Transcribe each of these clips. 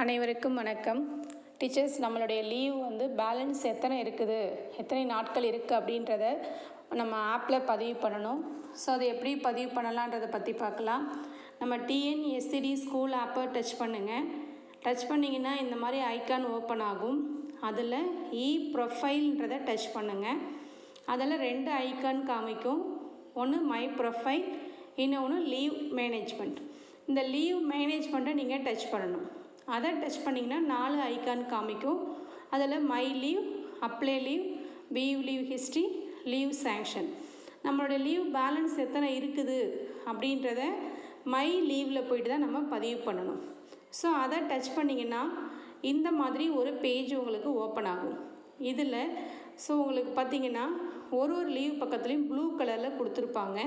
அனைவருக்கும் வணக்கம். டீச்சர்ஸ், நம்மளுடைய லீவ் வந்து பேலன்ஸ் எத்தனை இருக்குது, எத்தனை நாட்கள் இருக்குது அப்படின்றத நம்ம ஆப்பில் பதிவு பண்ணணும். ஸோ அதை எப்படி பதிவு பண்ணலான்றதை பற்றி பார்க்கலாம். நம்ம TNSD ஸ்கூல் ஆப்பை டச் பண்ணுங்கள். டச் பண்ணிங்கன்னா இந்த மாதிரி ஐக்கான் ஓப்பன் ஆகும். அதில் ப்ரொஃபைல்ன்றதை டச் பண்ணுங்கள். அதில் 2 ஐக்கான் காமிக்கும். ஒன்று மை ப்ரொஃபைல், இன்னொன்று லீவ் மேனேஜ்மெண்ட். இந்த லீவ் மேனேஜ்மெண்ட்டை நீங்கள் டச் பண்ணணும். அதை டச் பண்ணிங்கன்னா 4 ஐக்கான் காமிக்கும். அதில் my leave, apply leave, view leave history, leave sanction. நம்மளோட லீவ் பேலன்ஸ் எத்தனை இருக்குது அப்படின்றத மை லீவில் போய்ட்டு தான் நம்ம பதிவு பண்ணணும். ஸோ அதை டச் பண்ணிங்கன்னா இந்த மாதிரி ஒரு பேஜ் உங்களுக்கு ஓப்பன் ஆகும். இதில் ஸோ உங்களுக்கு பார்த்திங்கன்னா ஒரு லீவ் பக்கத்துலேயும் ப்ளூ கலரில் கொடுத்துருப்பாங்க.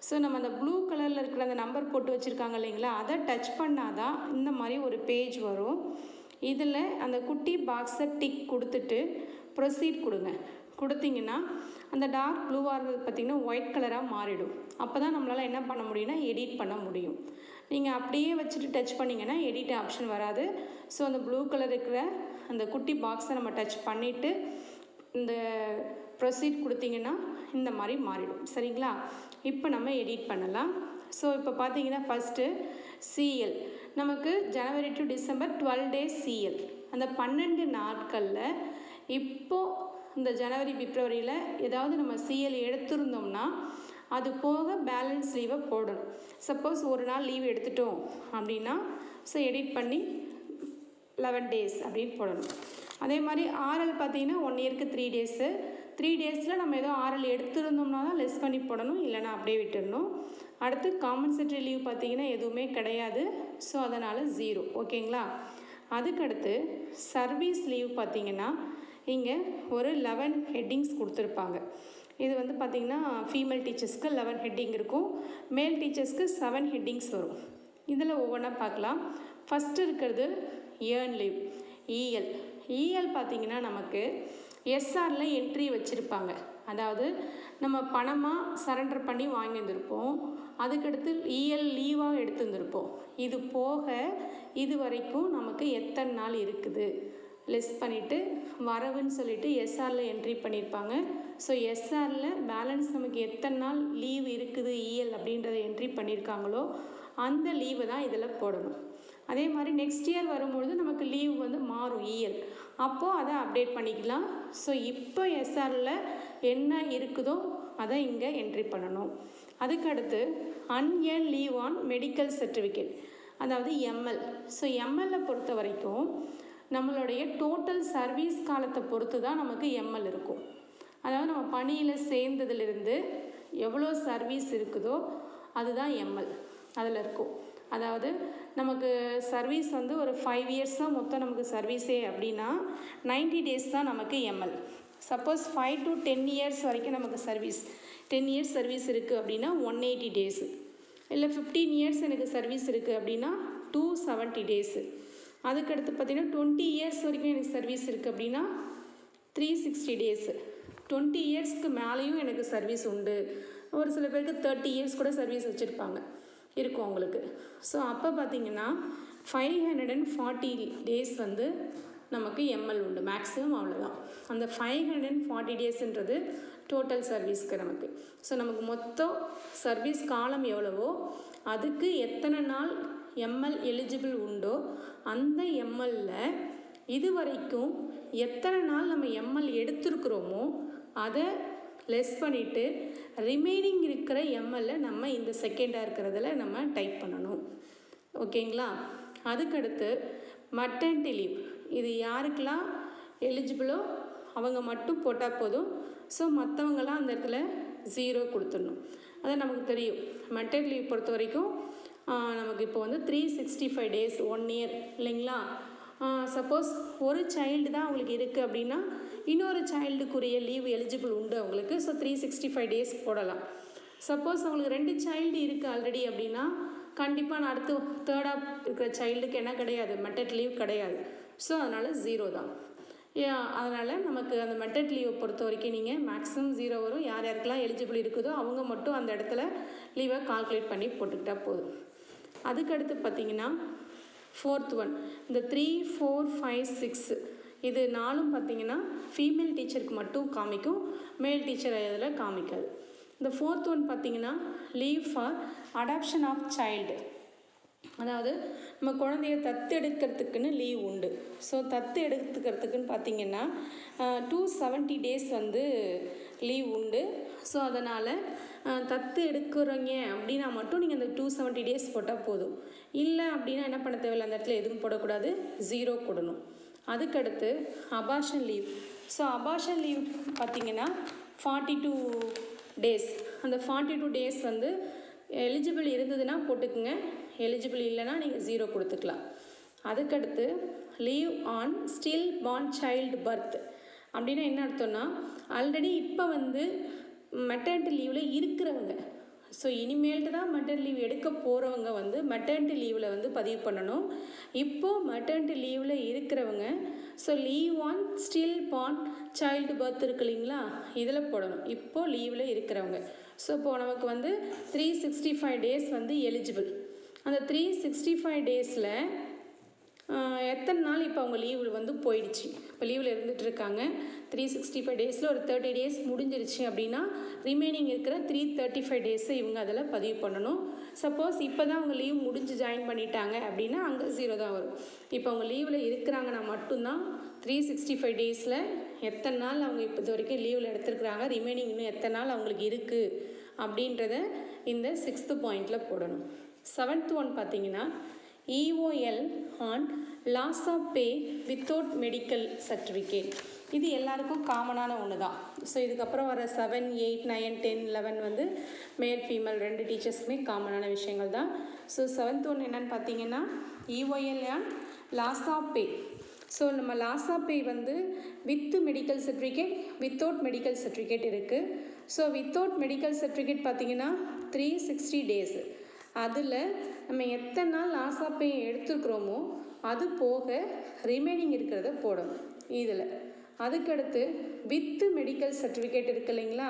ஸோ நம்ம அந்த ப்ளூ கலரில் இருக்கிற அந்த நம்பர் போட்டு வச்சுருக்காங்க இல்லைங்களா, அதை டச் பண்ணால் தான் இந்த மாதிரி ஒரு பேஜ் வரும். இதில் அந்த குட்டி பாக்ஸை டிக் கொடுத்துட்டு ப்ரொசீட் கொடுங்க. கொடுத்தீங்கன்னா அந்த டார்க் ப்ளூவாக இருந்தது பார்த்திங்கன்னா ஒயிட் கலராக மாறிடும். அப்போ தான் நம்மளால் என்ன பண்ண முடியும்னா எடிட் பண்ண முடியும். நீங்கள் அப்படியே வச்சுட்டு டச் பண்ணிங்கன்னா எடிட் ஆப்ஷன் வராது. ஸோ அந்த ப்ளூ கலர் இருக்கிற அந்த குட்டி பாக்ஸை நம்ம டச் பண்ணிவிட்டு இந்த ப்ரொசீட் கொடுத்தீங்கன்னா இந்த மாதிரி மாறிடும். சரிங்களா? இப்போ நம்ம எடிட் பண்ணலாம். ஸோ இப்போ பார்த்தீங்கன்னா ஃபஸ்ட்டு சிஎல் நமக்கு ஜனவரி டு டிசம்பர் 12 days சிஎல். அந்த 12 நாட்களில் இப்போது இந்த ஜனவரி பிப்ரவரியில் ஏதாவது நம்ம சிஎல் எடுத்திருந்தோம்னா அது போக பேலன்ஸ் லீவை போடணும். சப்போஸ் ஒரு நாள் லீவ் எடுத்துட்டோம் அப்படின்னா ஸோ எடிட் பண்ணி 11 days அப்படின்னு போடணும். அதே மாதிரி ஆர்எல் பார்த்தீங்கன்னா 1 yearக்கு 3 days. 3 daysல நம்ம ஏதோ ஆர்எல் எடுத்துருந்தோம்னா தான் லெஸ் பண்ணி போடணும், இல்லைனா அப்படியே விட்டுடணும். அடுத்து காம்பன்சேட்டரி லீவ் பார்த்தீங்கன்னா எதுவுமே கிடையாது. ஸோ அதனால் 0. ஓகேங்களா? அதுக்கடுத்து சர்வீஸ் லீவ் பார்த்தீங்கன்னா இங்கே ஒரு 11 ஹெட்டிங்ஸ் கொடுத்துருப்பாங்க. இது வந்து பார்த்திங்கன்னா ஃபீமேல் டீச்சர்ஸ்க்கு 11 ஹெட்டிங் இருக்கும், மேல் டீச்சர்ஸ்க்கு 7 ஹெட்டிங்ஸ் வரும். இதில் ஒவ்வொன்றா பார்க்கலாம். ஃபஸ்ட்டு இருக்கிறது ஏர்ன் லீவ், இஎல் பார்த்திங்கன்னா நமக்கு எஸ்ஆரில் என்ட்ரி வச்சுருப்பாங்க. அதாவது நம்ம பணமாக சரண்டர் பண்ணி வாங்கி வந்திருப்போம், அதுக்கடுத்து இஎல் லீவாக எடுத்து வந்திருப்போம். இது போக இது வரைக்கும் நமக்கு எத்தனை நாள் இருக்குது லெஸ் பண்ணிவிட்டு வரவுன்னு சொல்லிவிட்டு எஸ்ஆரில் என்ட்ரி பண்ணியிருப்பாங்க. ஸோ எஸ்ஆரில் பேலன்ஸ் நமக்கு எத்தனை நாள் லீவ் இருக்குது இஎல் அப்படின்றத என்ட்ரி பண்ணியிருக்காங்களோ அந்த லீவை தான் இதில் போடணும். அதே மாதிரி நெக்ஸ்ட் இயர் வரும்பொழுது நமக்கு லீவ் வந்து மாறும் இஎல், அப்போது அதை அப்டேட் பண்ணிக்கலாம். ஸோ இப்போ எஸ்ஆரில் என்ன இருக்குதோ அதை இங்கே என்ட்ரி பண்ணணும். அதுக்கடுத்து அன்ஏர்ன் லீவ் ஆன் மெடிக்கல் சர்டிஃபிகேட், அதாவது எம்எல். ஸோ எம்எல்லை பொறுத்த வரைக்கும் நம்மளுடைய டோட்டல் சர்வீஸ் காலத்தை பொறுத்து தான் நமக்கு எம்எல் இருக்கும். அதாவது நம்ம பணியில் சேர்ந்ததுலேருந்து எவ்வளோ சர்வீஸ் இருக்குதோ அதுதான் எம்எல் அதில் இருக்கும். அதாவது நமக்கு சர்வீஸ் வந்து ஒரு 5 years தான் மொத்தம் நமக்கு சர்வீஸே அப்படின்னா 90 days தான் நமக்கு எம்எல். சப்போஸ் 5 to 10 years வரைக்கும் நமக்கு சர்வீஸ், 10 years சர்வீஸ் இருக்குது அப்படின்னா 180 days. இல்லை 15 years எனக்கு சர்வீஸ் இருக்குது அப்படின்னா 270 days. அதுக்கடுத்து பார்த்திங்கன்னா 20 years வரைக்கும் எனக்கு சர்வீஸ் இருக்குது அப்படின்னா 360 days. 20 yearsக்கு மேலேயும் எனக்கு சர்வீஸ் உண்டு. ஒரு சில பேருக்கு 30 years கூட சர்வீஸ் வச்சுருப்பாங்க இருக்கும் அவங்களுக்கு. ஸோ அப்போ பார்த்திங்கன்னா 540 days வந்து நமக்கு எம்எல் உண்டு, மேக்ஸிமம் அவ்வளோதான். அந்த 540 daysன்றது டோட்டல் சர்வீஸ்க்கு நமக்கு. ஸோ நமக்கு மொத்தம் சர்வீஸ் காலம் எவ்வளவோ அதுக்கு எத்தனை நாள் எம்எல் எலிஜிபிள் உண்டோ அந்த எம்எல்லில் இது வரைக்கும் எத்தனை நாள் நம்ம எம்எல் எடுத்துருக்குறோமோ அதை லெஸ் பண்ணிவிட்டு ரிமைனிங் இருக்கிற எம்எல்ல நம்ம இந்த செகண்டாக இருக்கிறதுல நம்ம டைப் பண்ணணும். ஓகேங்களா? அதுக்கடுத்து மட்டர்னிட்டி லீவ், இது யாருக்கெல்லாம் எலிஜிபிளோ அவங்க மட்டும் போட்டால் போதும். ஸோ மற்றவங்களாம் அந்த இடத்துல 0 கொடுத்துடணும். அது நமக்கு தெரியும். மட்டர்னிட்டி லீவ் பொறுத்த வரைக்கும் நமக்கு இப்போ வந்து 365 days 1 year இல்லைங்களா? சப்போஸ் ஒரு சைல்டு தான் அவங்களுக்கு இருக்குது அப்படின்னா இன்னொரு சைல்டுக்குரிய லீவ் எலிஜிபிள் உண்டு அவங்களுக்கு. ஸோ 365 days போடலாம். சப்போஸ் அவங்களுக்கு 2 சைல்டு இருக்குது ஆல்ரெடி அப்படின்னா கண்டிப்பாக நான் அடுத்து தேர்டாக இருக்கிற சைல்டுக்கு என்ன கிடையாது, மெட்டர்னிட்டி லீவ் கிடையாது. ஸோ அதனால் 0 தான். அதனால் நமக்கு அந்த மெட்டர்னிட்டி லீவை பொறுத்த வரைக்கும் நீங்கள் மேக்ஸிமம் 0 வரும். யார் யாருக்கெல்லாம் எலிஜிபிள் இருக்குதோ அவங்க மட்டும் அந்த இடத்துல லீவை கால்குலேட் பண்ணி போட்டுக்கிட்டால் போதும். அதுக்கடுத்து பார்த்திங்கன்னா 4th ஒன் இந்த 3, 4, 5, 6 இது 4ம் பார்த்தீங்கன்னா ஃபீமேல் டீச்சருக்கு மட்டும் காமிக்கும், மேல் டீச்சர் இதில் காமிக்காது. இந்த 4th ஒன் பார்த்தீங்கன்னா leave for adoption of child, அதாவது நம்ம குழந்தைய தத்து எடுக்கிறதுக்குன்னு லீவ் உண்டு. ஸோ தத்து எடுத்துக்கிறதுக்குன்னு பார்த்தீங்கன்னா 270 days வந்து லீவ் உண்டு. ஸோ அதனால் தத்து எடுக்கிறீங்க அப்படின்னா மட்டும் நீங்கள் அந்த 270 days போட்டால் போதும். இல்லை அப்படின்னா என்ன பண்ண தேவையில்லை, அந்த இடத்துல எதுவும் போடக்கூடாது, 0 போடணும். அதுக்கடுத்து abortion leave. So abortion leave பார்த்தீங்கன்னா 42 days. அந்த 42 days வந்து எலிஜிபிள் இருந்ததுன்னா போட்டுக்குங்க, எலிஜிபிள் இல்லைன்னா நீங்கள் 0 கொடுத்துக்கலாம். அதுக்கடுத்து leave on still born child birth அப்படின்னா என்ன அர்த்தம்னா, ஆல்ரெடி இப்போ வந்து மெட்டர்னிட்டி லீவில் இருக்கிறவங்க, ஸோ இனிமேல்ட்டு தான் மெட்டர்னிட்டி லீவ் எடுக்க போகிறவங்க வந்து மெட்டர்னிட்டி லீவில் வந்து பதிவு பண்ணணும். இப்போது மெட்டர்னிட்டி லீவில் இருக்கிறவங்க so leave on still born child birth இருக்கு இல்லைங்களா, இதில் போடணும். இப்போது லீவில் இருக்கிறவங்க. ஸோ இப்போது நமக்கு வந்து 365 days வந்து எலிஜிபிள். அந்த 365 daysல எத்தனை நாள் இப்போ அவங்க லீவில் வந்து போயிடுச்சு, இப்போ லீவில் இருந்துகிட்டு இருக்காங்க. 365 daysல ஒரு 30 days முடிஞ்சிருச்சு அப்படின்னா ரிமைனிங் இருக்கிற 335 days இவங்க அதில் பதிவு பண்ணணும். சப்போஸ் இப்போ தான் அவங்க லீவ் முடிஞ்சு ஜாயின் பண்ணிட்டாங்க அப்படின்னா அங்கே 0 தான் வரும். இப்போ அவங்க லீவில் இருக்கிறாங்கன்னா மட்டும்தான் 365 daysல எத்தனை நாள் அவங்க இப்போ இது வரைக்கும் லீவில் எடுத்துருக்குறாங்க, ரிமைனிங் இன்னும் எத்தனை நாள் அவங்களுக்கு இருக்குது அப்படின்றத இந்த 6th பாயிண்டில் போடணும். 7th ஒன் பார்த்தீங்கன்னா EOL on loss of pay without medical certificate. இது எல்லாருக்கும் காமனான ஒன்று தான். ஸோ இதுக்கப்புறம் வர 7, 8, 9, 10, 11 வந்து மேல் ஃபீமேல் 2 டீச்சர்ஸ்க்குமே காமனான விஷயங்கள் தான். ஸோ 7th ஒன் என்னென்னு பார்த்தீங்கன்னா EOL on loss of pay. So நம்ம லாஸ் ஆஃப் பே வந்து with medical certificate, without medical certificate இருக்குது. ஸோ வித்தவுட் மெடிக்கல் சர்டிஃபிகேட் பார்த்தீங்கன்னா 360 days. அதில் நம்ம எத்தனை நாள் லாஸ் ஆஃப் பே எடுத்துருக்குறோமோ அது போக ரிமைனிங் இருக்கிறத போடணும் இதில். அதுக்கடுத்து வித்து மெடிக்கல் சர்டிஃபிகேட் இருக்குது இல்லைங்களா,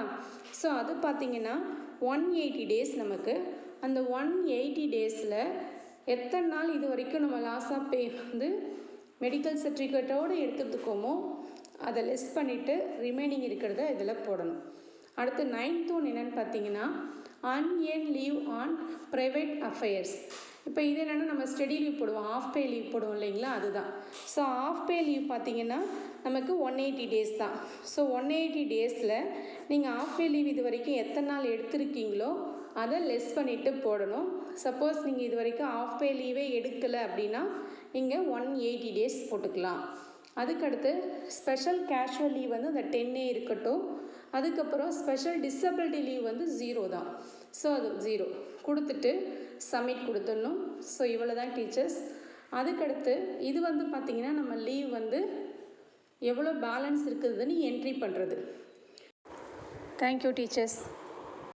ஸோ அது பார்த்திங்கன்னா 180 days நமக்கு. அந்த 180 daysல எத்தனை நாள் இது வரைக்கும் நம்ம லாஸ் ஆஃப் பே வந்து மெடிக்கல் சர்டிஃபிகேட்டோடு எடுத்துருக்கோமோ அதை லெஸ் பண்ணிவிட்டு ரிமைனிங் இருக்கிறத இதில் போடணும். அடுத்து 9th ஒன் என்னென்னு பார்த்தீங்கன்னா அன்ஏர்ன்ட் லீவ் ஆன் ப்ரைவேட் அஃபேர்ஸ். இப்போ இது என்னென்னா நம்ம ஸ்டடி லீவ் போடுவோம், ஆஃப் பே லீவ் போடுவோம் இல்லைங்களா, அதுதான். ஸோ ஆஃப் பே லீவ் பார்த்திங்கன்னா நமக்கு 180 days தான். ஸோ 180 daysல நீங்கள் ஆஃப் பே லீவ் இது வரைக்கும் எத்தனை நாள் எடுத்திருக்கீங்களோ அதை லெஸ் பண்ணிவிட்டு போடணும். சப்போஸ் நீங்கள் இது வரைக்கும் ஆஃப் பே லீவே எடுக்கலை அப்படின்னா நீங்கள் 180 days போட்டுக்கலாம். அதுக்கடுத்து ஸ்பெஷல் கேஷுவல் லீவ் வந்து அந்த 10A இருக்கட்டும். அதுக்கப்புறம் ஸ்பெஷல் டிசபிலிட்டி லீவ் வந்து 0 தான். ஸோ அது 0 கொடுத்துட்டு சப்மிட் கொடுத்துடணும். ஸோ இவ்வளோ தான் டீச்சர்ஸ். அதுக்கடுத்து இது வந்து பார்த்திங்கன்னா நம்ம லீவ் வந்து எவ்வளோ பேலன்ஸ் இருக்குதுன்னு என்ட்ரி பண்ணுறது. Thank you teachers.